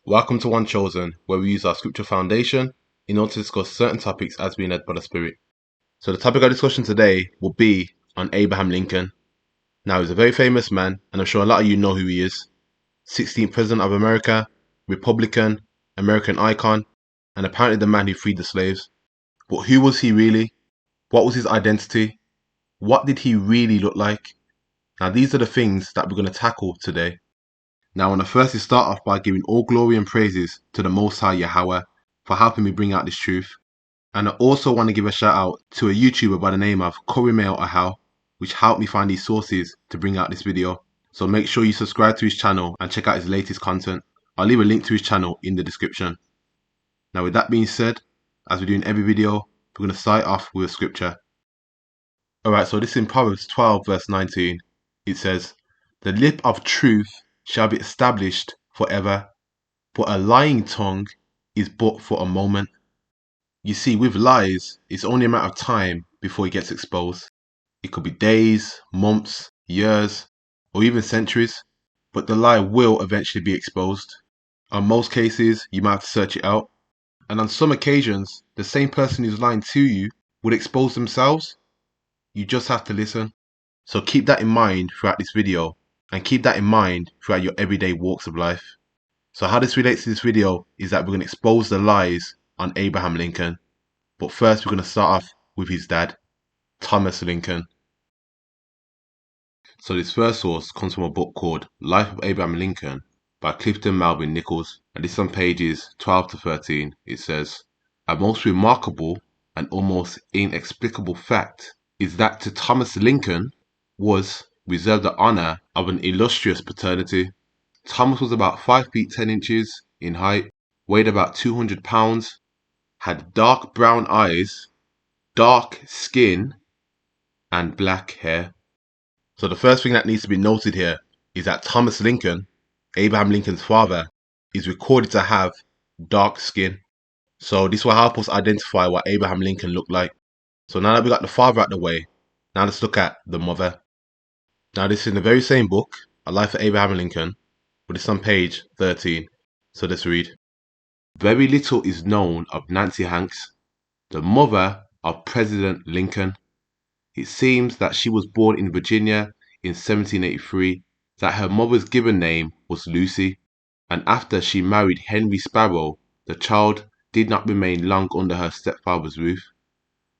Welcome to One Chosen, where we use our scripture foundation in order to discuss certain topics as being led by the Spirit. So the topic of discussion today will be on Abraham Lincoln. Now, he's a very famous man, and I'm sure a lot of you know who he is. 16th President of America, Republican, American icon, and apparently the man who freed the slaves. But who was he really? What was his identity? What did he really look like? Now, these are the things that we're going to tackle today. Now, I want to firstly start off by giving all glory and praises to the Most High Yahweh for helping me bring out this truth. And I also want to give a shout out to a YouTuber by the name of Mail Ahau, which helped me find these sources to bring out this video. So make sure you subscribe to his channel and check out his latest content. I'll leave a link to his channel in the description. Now, with that being said, as we do in every video, we're going to start off with a scripture. Alright, so this is in Proverbs 12 verse 19. It says, "The lip of truth shall be established forever, but a lying tongue is but for a moment." You see, with lies, it's only a matter of time before it gets exposed. It could be days, months, years, or even centuries, but the lie will eventually be exposed. On most cases, you might have to search it out, and on some occasions, the same person who's lying to you would expose themselves. You just have to listen. So keep that in mind throughout this video, and keep that in mind throughout your everyday walks of life. So how this relates to this video is that we're going to expose the lies on Abraham Lincoln. But first we're going to start off with his dad, Thomas Lincoln. So this first source comes from a book called Life of Abraham Lincoln by Clifton Melvin Nichols, and this on pages 12 to 13. It says, "A most remarkable and almost inexplicable fact is that to Thomas Lincoln was reserved the honor of an illustrious paternity. Thomas was about 5 feet 10 inches in height, weighed about 200 pounds, had dark brown eyes, dark skin, and black hair." So the first thing that needs to be noted here is that Thomas Lincoln, Abraham Lincoln's father, is recorded to have dark skin. So this will help us identify what Abraham Lincoln looked like. So now that we got the father out the way, now let's look at the mother. Now this is in the very same book, A Life of Abraham Lincoln, but it's on page 13. So let's read. "Very little is known of Nancy Hanks, the mother of President Lincoln. It seems that she was born in Virginia in 1783, that her mother's given name was Lucy, and after she married Henry Sparrow, the child did not remain long under her stepfather's roof,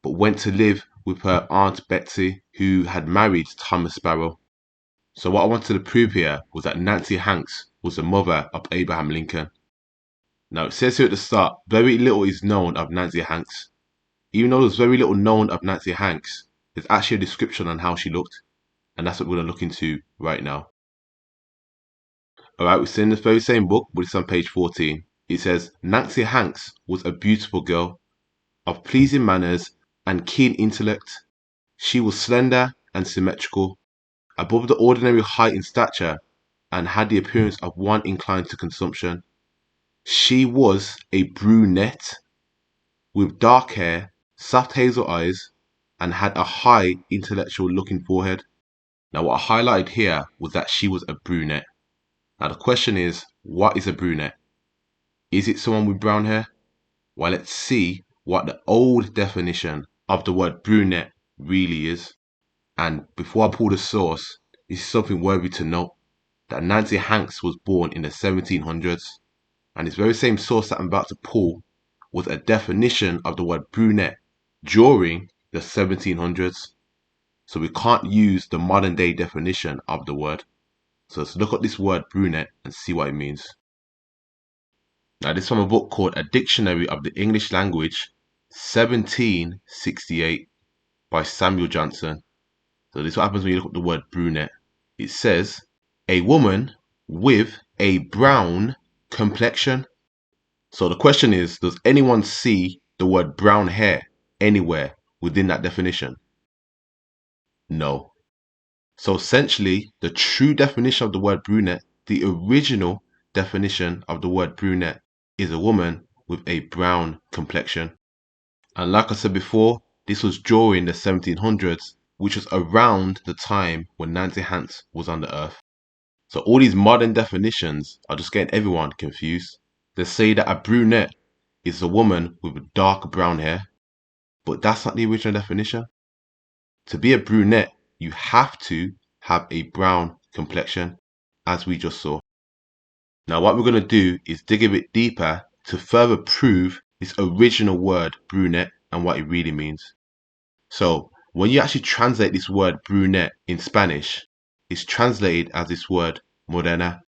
but went to live with her Aunt Betsy, who had married Thomas Sparrow." So what I wanted to prove here was that Nancy Hanks was the mother of Abraham Lincoln. Now it says here at the start, very little is known of Nancy Hanks. Even though there's very little known of Nancy Hanks, there's actually a description on how she looked, and that's what we're going to look into right now. Alright, we're still in the very same book, but it's on page 14. It says, "Nancy Hanks was a beautiful girl, of pleasing manners and keen intellect. She was slender and symmetrical, above the ordinary height in stature, and had the appearance of one inclined to consumption. She was a brunette, with dark hair, soft hazel eyes, and had a high intellectual looking forehead." Now what I highlighted here was that she was a brunette. Now the question is, what is a brunette? Is it someone with brown hair? Well, let's see what the old definition of the word brunette really is. And before I pull the source, this is something worthy to note, that Nancy Hanks was born in the 1700s. And this very same source that I'm about to pull was a definition of the word brunette during the 1700s. So we can't use the modern day definition of the word. So let's look at this word brunette and see what it means. Now this is from a book called A Dictionary of the English Language, 1768, by Samuel Johnson. So this is what happens when you look at the word brunette. It says, "A woman with a brown complexion." So the question is, does anyone see the word brown hair anywhere within that definition? No. So essentially, the true definition of the word brunette, the original definition of the word brunette, is a woman with a brown complexion. And like I said before, this was during the 1700s, which was around the time when Nancy Hanks was on the earth. So all these modern definitions are just getting everyone confused. They say that a brunette is a woman with dark brown hair, but that's not the original definition. To be a brunette, you have to have a brown complexion, as we just saw. Now what we're going to do is dig a bit deeper to further prove this original word brunette and what it really means. So when you actually translate this word brunette in Spanish, it's translated as this word morena.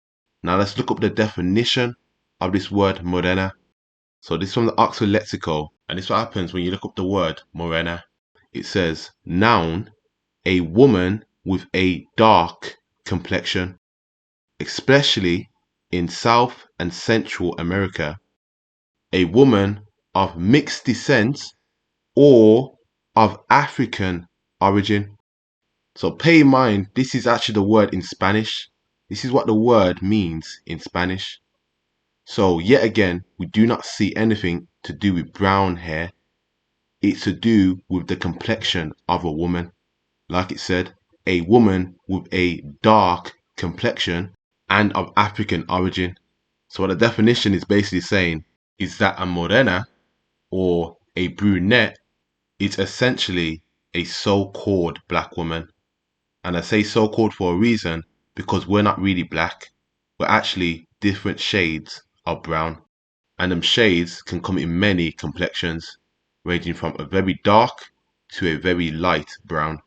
Now let's look up the definition of this word morena. So this is from the Oxford Lexical, and this is what happens when you look up the word morena. It says, noun, a woman with a dark complexion, especially in South and Central America, a woman of mixed descent or of African origin. So pay in mind, this is actually the word in Spanish. This is what the word means in Spanish. So yet again, we do not see anything to do with brown hair. It's to do with the complexion of a woman. Like it said, a woman with a dark complexion and of African origin. So what the definition is basically saying is that a morena or a brunette is essentially a so-called black woman. And I say so-called for a reason, because we're not really black. We're actually different shades of brown. And them shades can come in many complexions, ranging from a very dark to a very light brown.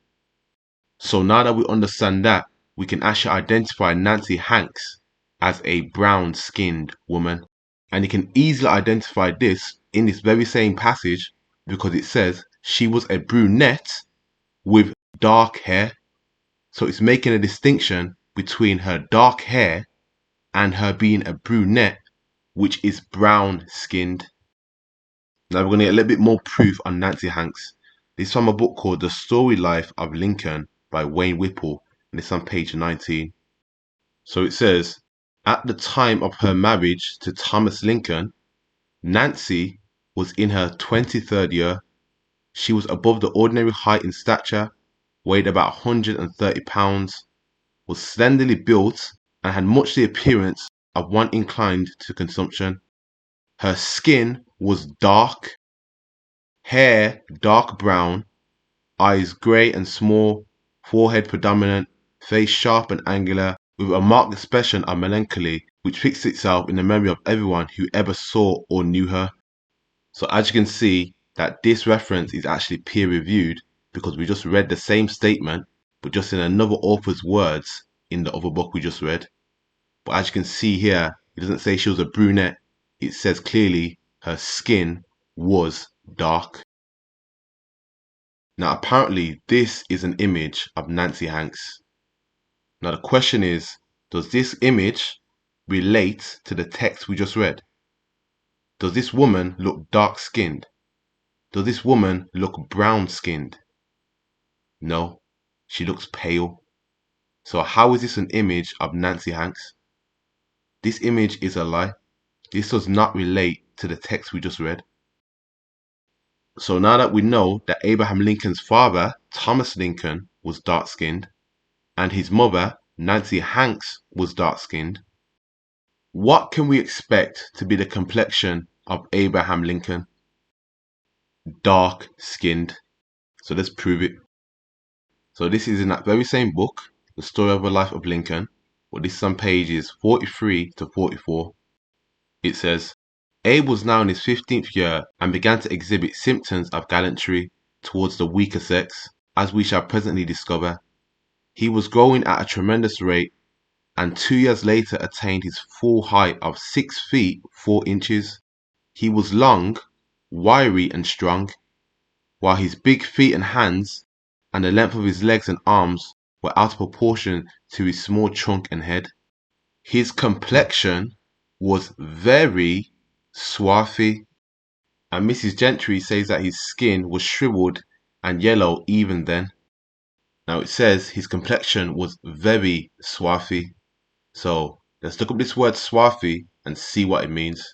So now that we understand that, we can actually identify Nancy Hanks as a brown-skinned woman. And you can easily identify this in this very same passage because it says she was a brunette with dark hair. So it's making a distinction between her dark hair and her being a brunette, which is brown-skinned. Now we're going to get a little bit more proof on Nancy Hanks. This is from a book called The Story Life of Lincoln by Wayne Whipple, and it's on page 19. So it says, at the time of her marriage to Thomas Lincoln, Nancy was in her 23rd year. She was above the ordinary height in stature, weighed about 130 pounds, was slenderly built, and had much the appearance of one inclined to consumption. Her skin was dark, hair dark brown, eyes grey and small, forehead predominant, face sharp and angular, with a marked expression of melancholy which fixed itself in the memory of everyone who ever saw or knew her. So as you can see, that this reference is actually peer reviewed because we just read the same statement but just in another author's words in the other book we just read. But as you can see here, it doesn't say she was a brunette, it says clearly her skin was dark. Now apparently this is an image of Nancy Hanks. Now the question is, does this image relate to the text we just read? Does this woman look dark-skinned? Does this woman look brown-skinned? No, she looks pale. So how is this an image of Nancy Hanks? This image is a lie. This does not relate to the text we just read. So now that we know that Abraham Lincoln's father, Thomas Lincoln, was dark-skinned, and his mother, Nancy Hanks, was dark-skinned, what can we expect to be the complexion of Abraham Lincoln? Dark-skinned. So let's prove it. So this is in that very same book, The Story of the Life of Lincoln, but this is on pages 43 to 44. It says, Abe was now in his 15th year and began to exhibit symptoms of gallantry towards the weaker sex, as we shall presently discover. He was growing at a tremendous rate, and 2 years later attained his full height of 6 feet 4 inches. He was long, wiry and strong, while his big feet and hands, and the length of his legs and arms were out of proportion to his small trunk and head. His complexion was very swarthy, and Mrs. Gentry says that his skin was shriveled and yellow even then. Now it says his complexion was very swarthy. So let's look up this word swarthy and see what it means.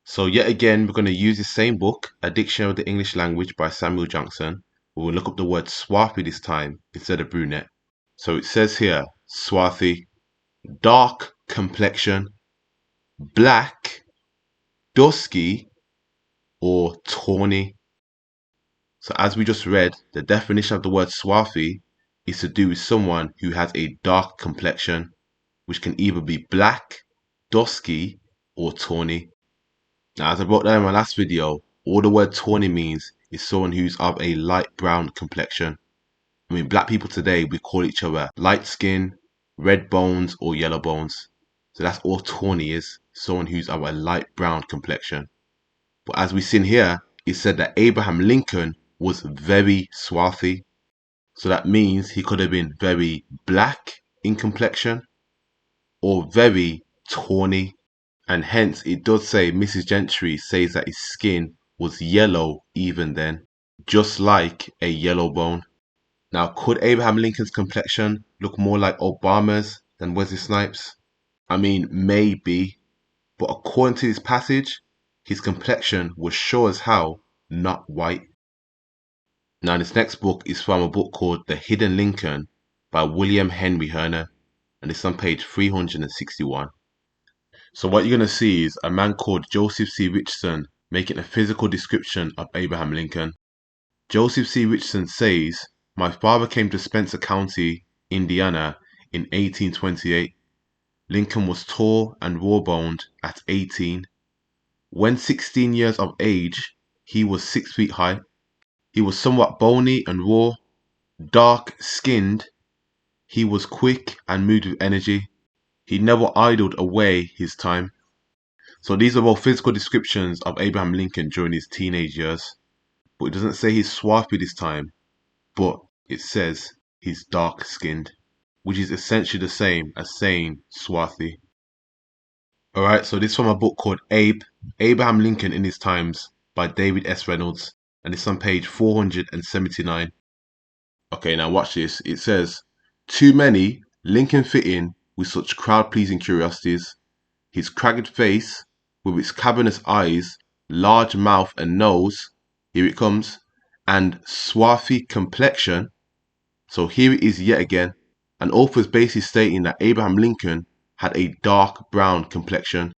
So yet again, we're going to use the same book, A Dictionary of the English Language by Samuel Johnson. We'll look up the word swarthy this time instead of brunette. So it says here, swarthy, dark complexion, black, dusky, or tawny. So as we just read, the definition of the word swarthy is to do with someone who has a dark complexion, which can either be black, dusky, or tawny. Now, as I broke down in my last video, all the word tawny means is someone who's of a light brown complexion. I mean, black people today, we call each other light skin, red bones, or yellow bones. So that's all tawny is, someone who's of a light brown complexion. But as we see here, it said that Abraham Lincoln was very swarthy. So that means he could have been very black in complexion or very tawny. And hence it does say Mrs. Gentry says that his skin was yellow even then, just like a yellow bone. Now, could Abraham Lincoln's complexion look more like Obama's than Wesley Snipes? I mean, maybe. But according to this passage, his complexion was sure as hell not white. Now, this next book is from a book called The Hidden Lincoln by William Henry Herner, and it's on page 361. So what you're going to see is a man called Joseph C. Richardson making a physical description of Abraham Lincoln. Joseph C. Richardson says, "My father came to Spencer County, Indiana in 1828. Lincoln was tall and raw-boned at 18. When 16 years of age, he was 6 feet high. He was somewhat bony and raw, dark-skinned. He was quick and moved with energy. He never idled away his time." So these are all physical descriptions of Abraham Lincoln during his teenage years. But it doesn't say he's swarthy this time, but it says he's dark-skinned, which is essentially the same as saying swarthy. Alright, so this is from a book called Abraham Lincoln in His Times by David S. Reynolds, and it's on page 479. Okay, now watch this. It says, "Too many Lincoln fit in with such crowd-pleasing curiosities. His cragged face, with its cavernous eyes, large mouth and nose," here it comes, "and swarthy complexion." So here it is yet again. An author is basically stating that Abraham Lincoln had a dark brown complexion.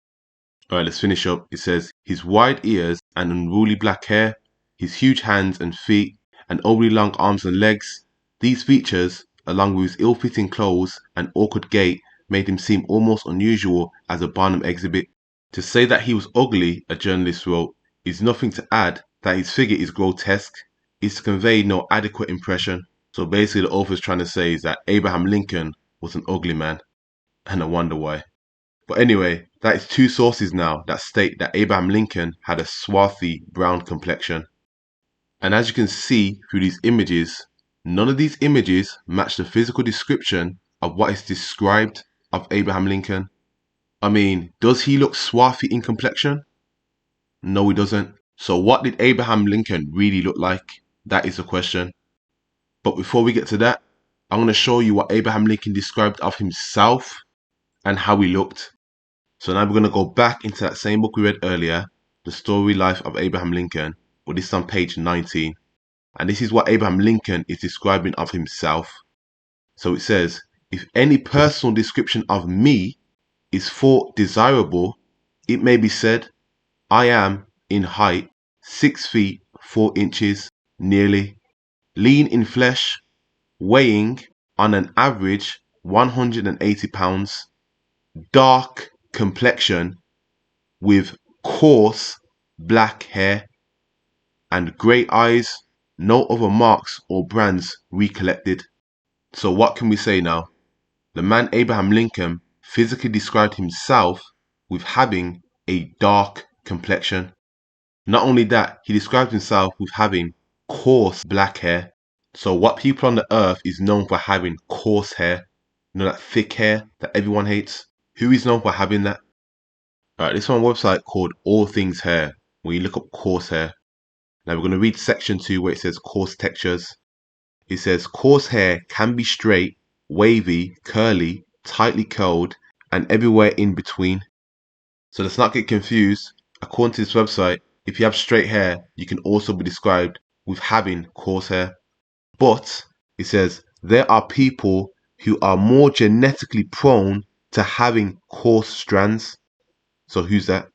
Alright, let's finish up. It says, "His wide ears and unruly black hair, his huge hands and feet, and overly long arms and legs. These features, along with his ill-fitting clothes and awkward gait, made him seem almost unusual as a Barnum exhibit. To say that he was ugly," a journalist wrote, "is nothing to add that his figure is grotesque, is to convey no adequate impression." So basically the author is trying to say is that Abraham Lincoln was an ugly man, and I wonder why. But anyway, that is two sources now that state that Abraham Lincoln had a swarthy brown complexion. And as you can see through these images, none of these images match the physical description of what is described of Abraham Lincoln. I mean, does he look swarthy in complexion? No, he doesn't. So what did Abraham Lincoln really look like? That is the question. But before we get to that, I'm going to show you what Abraham Lincoln described of himself and how he looked. So now we're going to go back into that same book we read earlier, The Story Life of Abraham Lincoln, but this is on page 19. And this is what Abraham Lincoln is describing of himself. So it says, "If any personal description of me is thought desirable, it may be said, I am, in height, 6 feet 4 inches, nearly, lean in flesh, weighing, on an average, 180 pounds, dark complexion, with coarse black hair, and grey eyes, no other marks or brands recollected." So what can we say now? The man Abraham Lincoln physically described himself with having a dark complexion. Not only that, he described himself with having coarse black hair. So what people on the earth is known for having coarse hair? You know, that thick hair that everyone hates? Who is known for having that? Alright, this is on a website called All Things Hair, where you look up coarse hair. Now we're going to read section 2 where it says coarse textures. It says, "Coarse hair can be straight, wavy, curly, tightly curled, and everywhere in between." So let's not get confused. According to this website, if you have straight hair, you can also be described with having coarse hair. But it says, "There are people who are more genetically prone to having coarse strands." So who's that?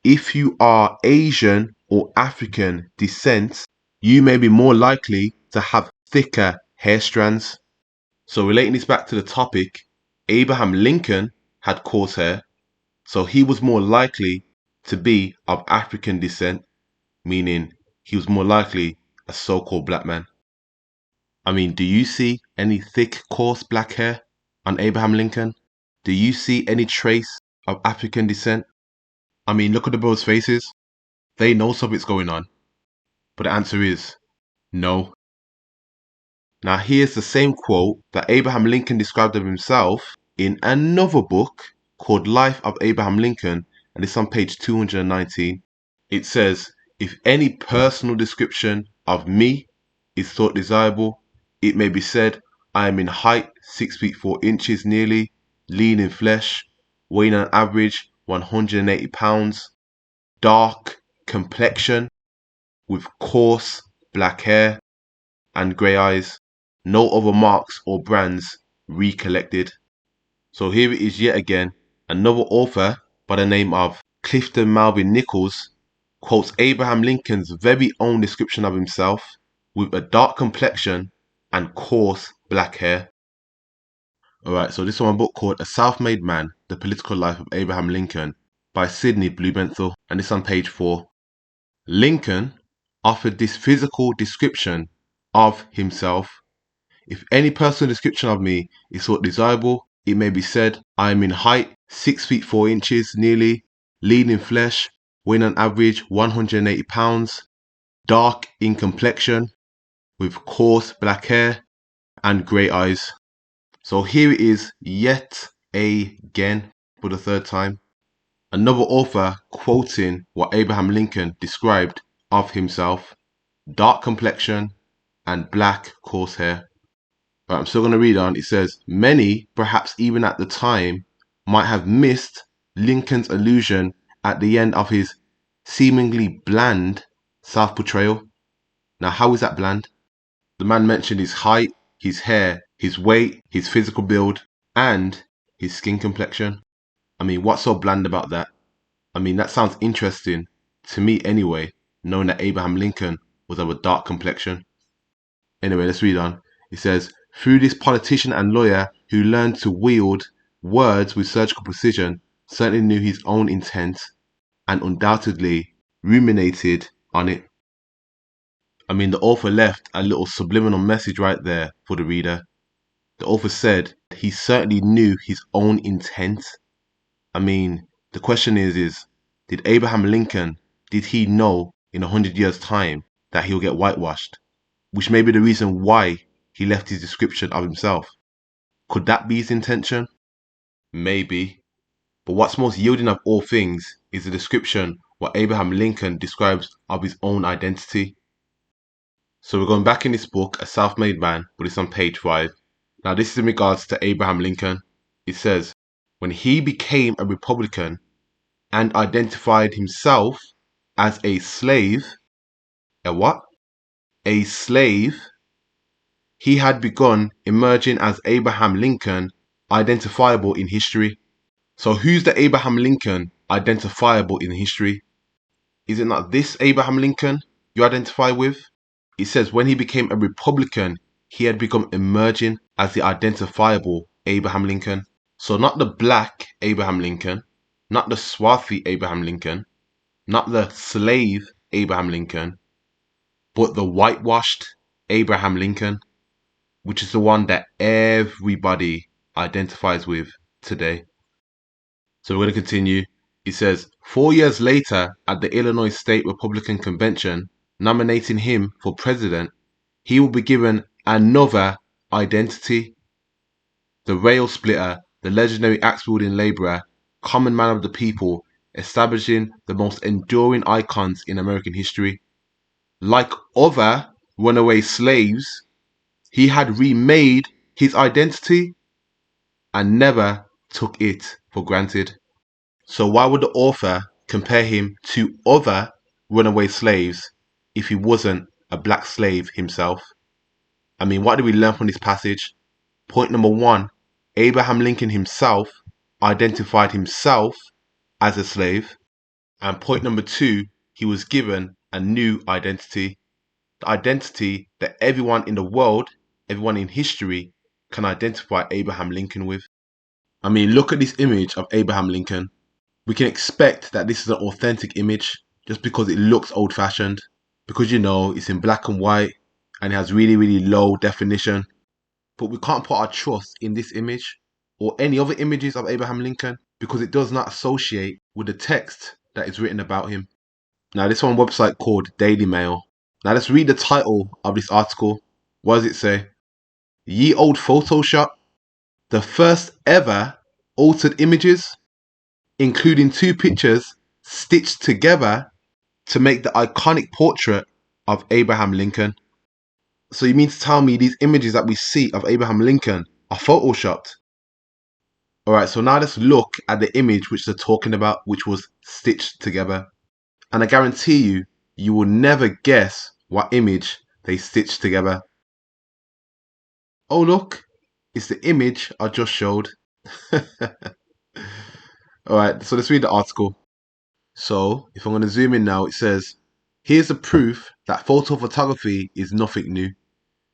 If you are Asian or African descent, you may be more likely to have thicker hair strands. So relating this back to the topic, Abraham Lincoln had coarse hair, so he was more likely to be of African descent, meaning he was more likely a so-called black man. I mean, do you see any thick, coarse black hair on Abraham Lincoln? Do you see any trace of African descent? I mean, look at the brothers' faces. They know something's going on. But the answer is no. Now here's the same quote that Abraham Lincoln described of himself in another book called Life of Abraham Lincoln, and it's on page 219. It says, if any personal description of me is thought desirable, it may be said, I am in height 6 feet 4 inches nearly, lean in flesh, weighing on average 180 pounds, dark complexion with coarse black hair and grey eyes, no other marks or brands recollected. So here it is yet again, another author by the name of Clifton Malvin Nichols quotes Abraham Lincoln's very own description of himself with a dark complexion and coarse black hair. Alright, so this is one book called A Self-Made Man, The Political Life of Abraham Lincoln by Sidney Blumenthal, and it's on page 4. Lincoln offered this physical description of himself. If any personal description of me is thought desirable, it may be said, I am in height 6 feet 4 inches nearly, lean in flesh, weighing on average 180 pounds, dark in complexion, with coarse black hair and grey eyes. So here it is yet again for the third time. Another author quoting what Abraham Lincoln described of himself, dark complexion and black coarse hair. But I'm still going to read on. It says, many, perhaps even at the time, might have missed Lincoln's allusion at the end of his seemingly bland self-portrayal. Now, how is that bland? The man mentioned his height, his hair, his weight, his physical build, and his skin complexion. I mean, what's so bland about that? I mean, that sounds interesting, to me anyway, knowing that Abraham Lincoln was of a dark complexion. Anyway, let's read on. It says, through this politician and lawyer who learned to wield words with surgical precision, certainly knew his own intent and undoubtedly ruminated on it. I mean, the author left a little subliminal message right there for the reader. The author said he certainly knew his own intent. I mean, the question is, did Abraham Lincoln, did he know in 100 years' time that he'll get whitewashed? Which may be the reason why he left his description of himself. Could that be his intention? Maybe. But what's most yielding of all things is the description what Abraham Lincoln describes of his own identity. So we're going back in this book, A Self-Made Man, but it's on page 5. Now this is in regards to Abraham Lincoln. It says, when he became a Republican and identified himself as a slave, a what? A slave, he had begun emerging as Abraham Lincoln, identifiable in history. So who's the Abraham Lincoln identifiable in history? Is it not this Abraham Lincoln you identify with? It says when he became a Republican, he had become emerging as the identifiable Abraham Lincoln. So not the black Abraham Lincoln, not the swarthy Abraham Lincoln, not the slave Abraham Lincoln, but the whitewashed Abraham Lincoln, which is the one that everybody identifies with today. So we're going to continue. It says, 4 years later, at the Illinois State Republican Convention, nominating him for president, he will be given another identity. The rail splitter, the legendary axe-wielding laborer, common man of the people, establishing the most enduring icons in American history. Like other runaway slaves, he had remade his identity and never took it for granted. So why would the author compare him to other runaway slaves if he wasn't a black slave himself? I mean, what do we learn from this passage? Point number 1, Abraham Lincoln himself identified himself as a slave. And point number 2, he was given a new identity. The identity that everyone in the world, everyone in history, can identify Abraham Lincoln with. I mean, look at this image of Abraham Lincoln. We can expect that this is an authentic image just because it looks old-fashioned. Because, you know, it's in black and white and it has really, really low definition. But we can't put our trust in this image or any other images of Abraham Lincoln because it does not associate with the text that is written about him. Now, this one website called Daily Mail. Now, let's read the title of this article. What does it say? Ye old Photoshop, the first ever altered images, including 2 pictures stitched together to make the iconic portrait of Abraham Lincoln. So you mean to tell me these images that we see of Abraham Lincoln are photoshopped? Alright, so now let's look at the image which they're talking about, which was stitched together. And I guarantee you, you will never guess what image they stitched together. Oh look, it's the image I just showed. Alright, so let's read the article. So, if I'm going to zoom in now, it says, here's the proof that photo photography is nothing new.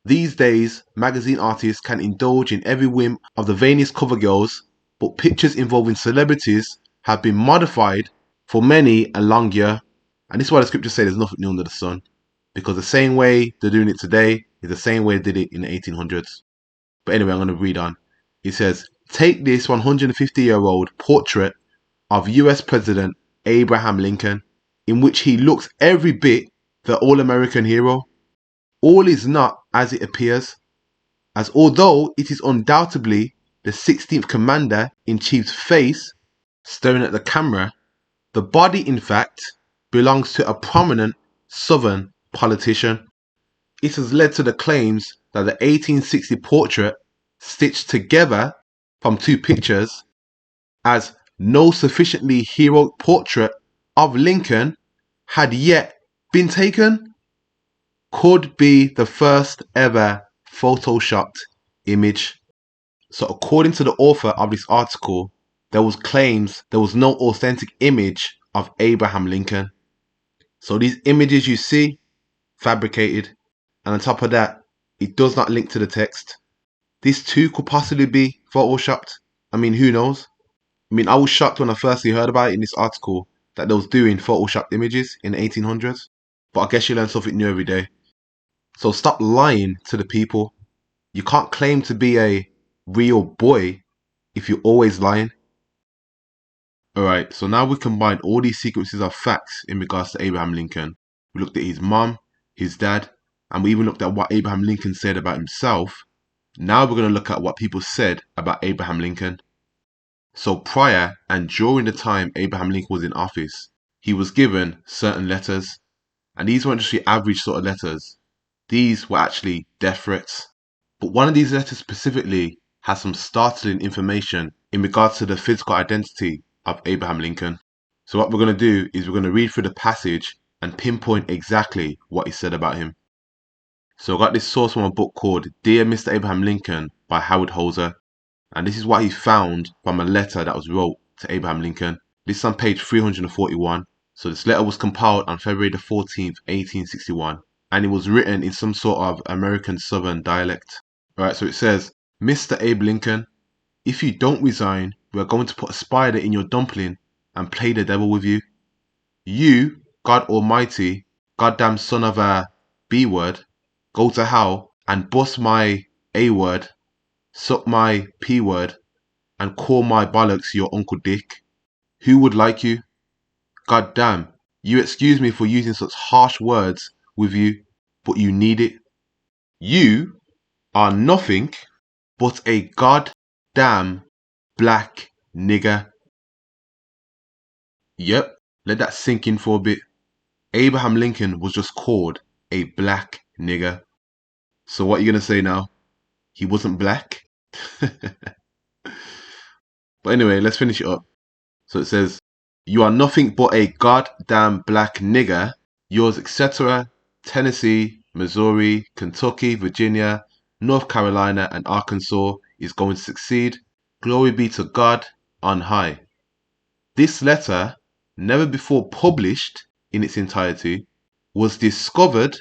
These days, magazine artists can indulge in every whim of the vainest cover girls, but pictures involving celebrities have been modified for many a long year. And this is why the scriptures say there's nothing new under the sun. Because the same way they're doing it today is the same way they did it in the 1800s. But anyway, I'm going to read on. It says, take this 150-year-old portrait of US President Abraham Lincoln, in which he looks every bit the all-American hero. All is not as it appears, as although it is undoubtedly the 16th Commander-in-Chief's face staring at the camera, the body, in fact, belongs to a prominent Southern politician. It has led to the claims that the 1860 portrait, stitched together from 2 pictures, as no sufficiently heroic portrait of Lincoln had yet been taken, could be the first ever photoshopped image. So according to the author of this article, there was claims there was no authentic image of Abraham Lincoln. So these images you see, fabricated, and on top of that, it does not link to the text. This too could possibly be photoshopped. I mean, who knows? I mean, I was shocked when I firstly heard about it in this article that they was doing photoshopped images in the 1800s. But I guess you learn something new every day. So stop lying to the people. You can't claim to be a real boy if you're always lying. Alright, so now we combined all these sequences of facts in regards to Abraham Lincoln. We looked at his mom, his dad, and we even looked at what Abraham Lincoln said about himself. Now we're going to look at what people said about Abraham Lincoln. So prior and during the time Abraham Lincoln was in office, he was given certain letters. And these weren't just your average sort of letters. These were actually death threats. But one of these letters specifically has some startling information in regards to the physical identity of Abraham Lincoln. So what we're going to do is we're going to read through the passage and pinpoint exactly what he said about him. So I got this source from a book called Dear Mr. Abraham Lincoln by Howard Hoser. And this is what he found from a letter that was wrote to Abraham Lincoln. This is on page 341. So this letter was compiled on February the 14th, 1861. And it was written in some sort of American Southern dialect. Alright, so it says, Mr. Abe Lincoln, if you don't resign, we are going to put a spider in your dumpling and play the devil with you. You, God Almighty, goddamn son of a B-word, go to hell and bust my A-word, suck my P-word, and call my bollocks your Uncle Dick. Who would like you? God damn, you excuse me for using such harsh words with you, but you need it. You are nothing but a goddamn black nigger. Yep, let that sink in for a bit. Abraham Lincoln was just called a black nigger. So what are you going to say now? He wasn't black? But anyway, let's finish it up. So it says, you are nothing but a goddamn black nigger. Yours, etc. Tennessee, Missouri, Kentucky, Virginia, North Carolina, and Arkansas is going to succeed. Glory be to God on high. This letter, never before published in its entirety, was discovered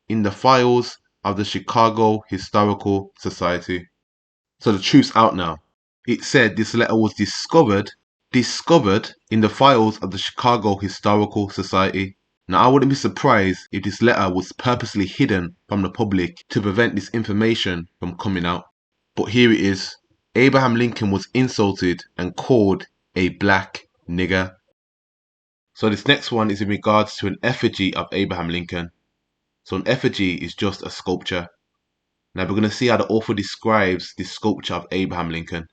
in the files of the Chicago Historical Society. So the truth's out now. It said this letter was discovered in the files of the Chicago Historical Society. Now, I wouldn't be surprised if this letter was purposely hidden from the public to prevent this information from coming out. But here it is. Abraham Lincoln was insulted and called a black nigger. So this next one is in regards to an effigy of Abraham Lincoln. So an effigy is just a sculpture. Now we're going to see how the author describes this sculpture of Abraham Lincoln.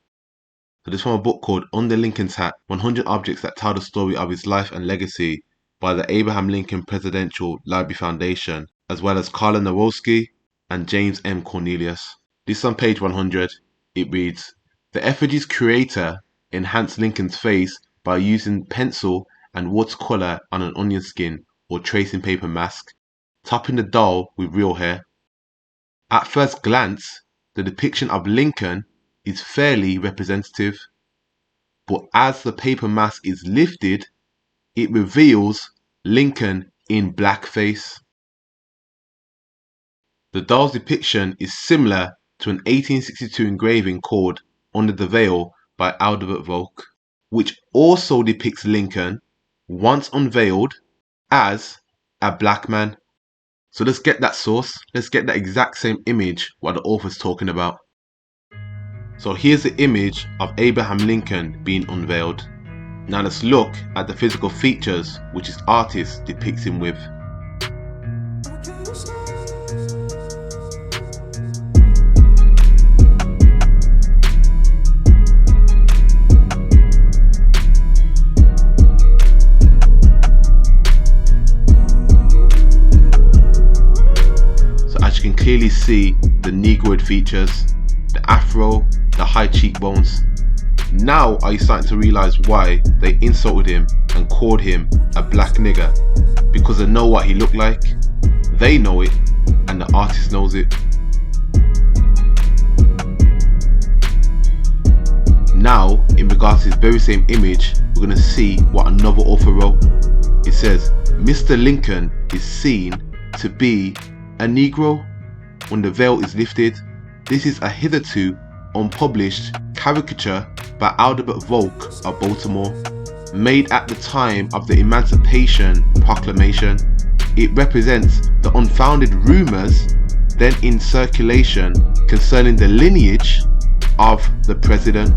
So this is from a book called Under Lincoln's Hat, 100 Objects That Tell the Story of His Life and Legacy by the Abraham Lincoln Presidential Library Foundation, as well as Carla Nowolski and James M. Cornelius. This is on page 100. It reads, "The effigy's creator enhanced Lincoln's face by using pencil and watercolor on an onion skin or tracing paper mask, topping the doll with real hair. At first glance, the depiction of Lincoln is fairly representative, but as the paper mask is lifted, it reveals Lincoln in blackface. The doll's depiction is similar to an 1862 engraving called Under the Veil by Adalbert Volck, which also depicts Lincoln, once unveiled, as a black man." So let's get that source. Let's get that exact same image what the author's talking about. So here's the image of Abraham Lincoln being unveiled. Now let's look at the physical features which his artist depicts him with. So as you can clearly see the Negroid features, the afro, the high cheekbones. Now are you starting to realize why they insulted him and called him a black nigger? Because they know what he looked like, they know it, and the artist knows it. Now, in regards to this very same image, we're going to see what another author wrote. It says, "Mr. Lincoln is seen to be a Negro when the veil is lifted. This is a hitherto unpublished caricature by Adalbert Volck of Baltimore, made at the time of the Emancipation Proclamation. It represents the unfounded rumors then in circulation concerning the lineage of the president."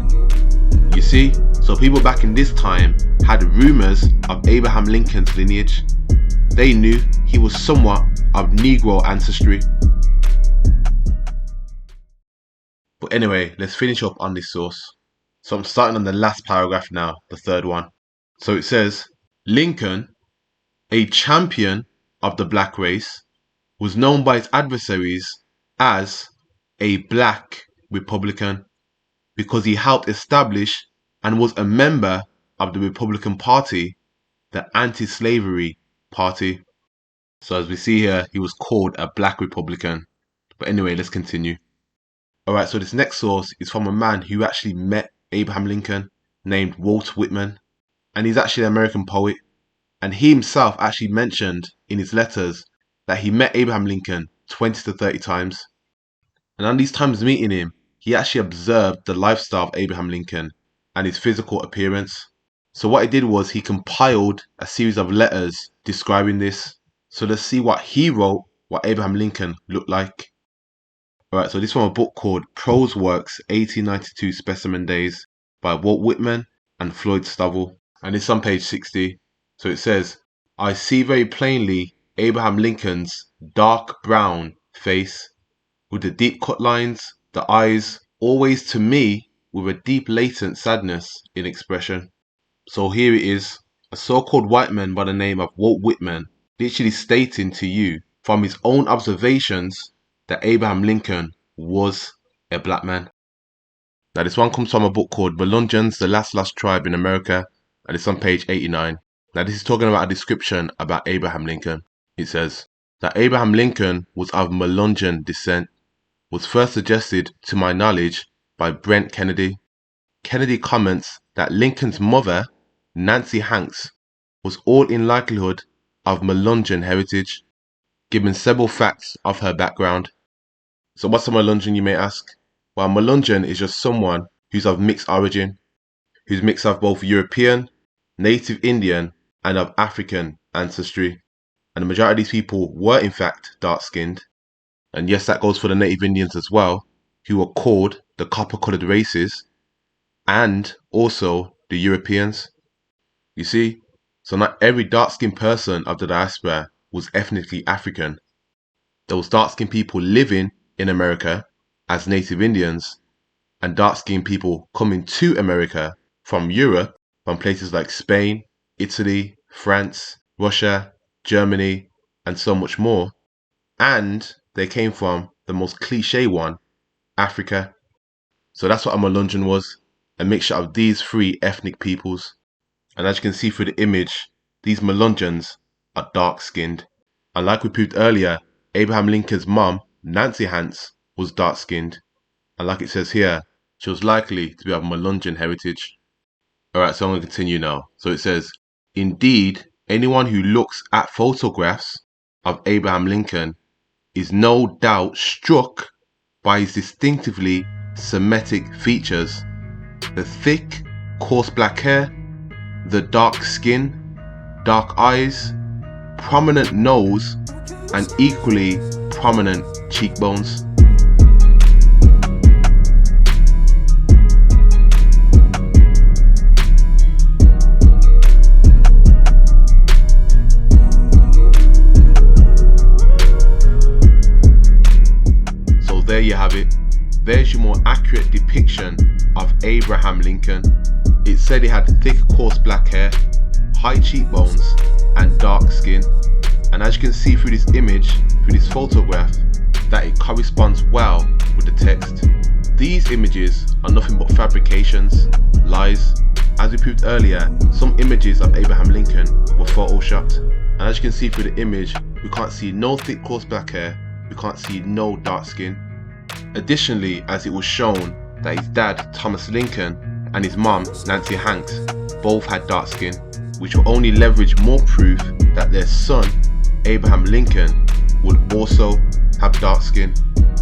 You see, so people back in this time had rumors of Abraham Lincoln's lineage. They knew he was somewhat of Negro ancestry. But anyway, let's finish up on this source. So I'm starting on the last paragraph now, the third one. So it says, "Lincoln, a champion of the black race, was known by its adversaries as a black Republican because he helped establish and was a member of the Republican Party, the anti-slavery party." So as we see here, he was called a black Republican. But anyway, let's continue. Alright, so this next source is from a man who actually met Abraham Lincoln, named Walt Whitman. And he's actually an American poet. And he himself actually mentioned in his letters that he met Abraham Lincoln 20 to 30 times. And on these times meeting him, he actually observed the lifestyle of Abraham Lincoln and his physical appearance. So what he did was he compiled a series of letters describing this. So let's see what he wrote, what Abraham Lincoln looked like. Alright, so this is from a book called Prose Works 1892 Specimen Days by Walt Whitman and Floyd Stovall. And it's on page 60. So it says, "I see very plainly Abraham Lincoln's dark brown face with the deep cut lines, the eyes, always to me with a deep latent sadness in expression." So here it is, a so-called white man by the name of Walt Whitman literally stating to you from his own observations that Abraham Lincoln was a black man. Now this one comes from a book called Melungeons, the Last Lost Tribe in America, and it's on page 89. Now this is talking about a description about Abraham Lincoln. It says that Abraham Lincoln was of Melungeon descent, was first suggested to my knowledge by Brent Kennedy. Kennedy comments that Lincoln's mother Nancy Hanks, was all in likelihood of Melungeon heritage, given several facts of her background. So what's a Melungeon, you may ask? Well, a Melungeon is just someone who's of mixed origin, who's mixed of both European, native Indian, and of African ancestry. And the majority of these people were in fact dark-skinned. And yes, that goes for the native Indians as well, who were called the copper-coloured races, and also the Europeans. You see, so not every dark-skinned person of the diaspora was ethnically African. Those dark-skinned people living in America as native Indians, and dark-skinned people coming to America from Europe, from places like Spain, Italy, France, Russia, Germany, and so much more. And they came from the most cliche one, Africa. So that's what a Melungeon was, a mixture of these three ethnic peoples. And as you can see through the image, these Melungeons are dark-skinned. And like we proved earlier, Abraham Lincoln's mum, Nancy Hanks, was dark-skinned. And like it says here, she was likely to be of Melungeon heritage. Alright, so I'm going to continue now. So it says, indeed, anyone who looks at photographs of Abraham Lincoln is no doubt struck by his distinctively Semitic features. The thick, coarse black hair, the dark skin, dark eyes, prominent nose, and equally prominent cheekbones. So there you have it. There's your more accurate depiction of Abraham Lincoln. It said he had thick, coarse black hair, high cheekbones, and dark skin. And as you can see through this image, through this photograph, that it corresponds well with the text. These images are nothing but fabrications, lies. As we proved earlier, some images of Abraham Lincoln were photoshopped. And as you can see through the image, we can't see no thick, coarse black hair, we can't see no dark skin. Additionally, as it was shown that his dad, Thomas Lincoln, and his mum, Nancy Hanks, both had dark skin, which will only leverage more proof that their son, Abraham Lincoln, would also have dark skin.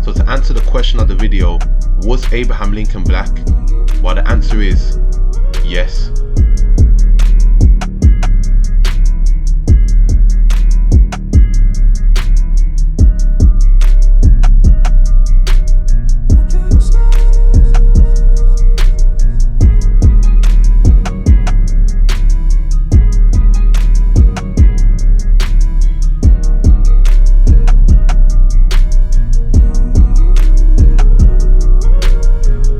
So to answer the question of the video, was Abraham Lincoln black? Well, the answer is yes.